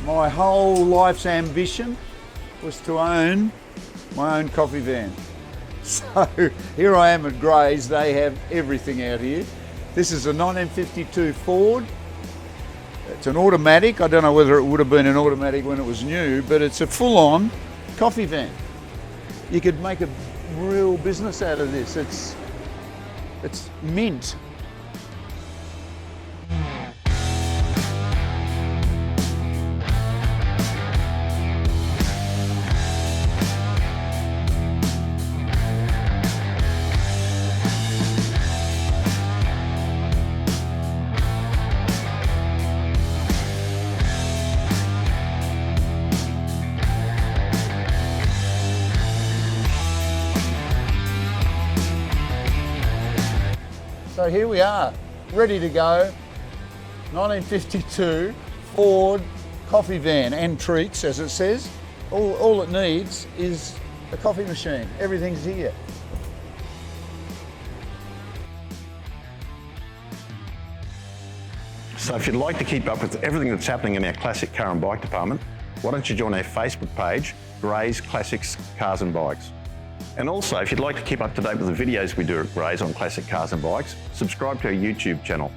My whole life's ambition was to own my own coffee van. So here I am at Gray's. They have everything out here. This is a 1952 Ford. It's an automatic. I don't know whether it would have been an automatic when it was new, but it's a full-on coffee van. You could make a real business out of this. It's mint. So here we are, ready to go. 1952 Ford coffee van, Antriques as it says. All it needs is a coffee machine. Everything's here. So if you'd like to keep up with everything that's happening in our classic car and bike department, why don't you join our Facebook page, Gray's Classics Cars and Bikes. And also, if you'd like to keep up to date with the videos we do at Gray's on classic cars and bikes, subscribe to our YouTube channel.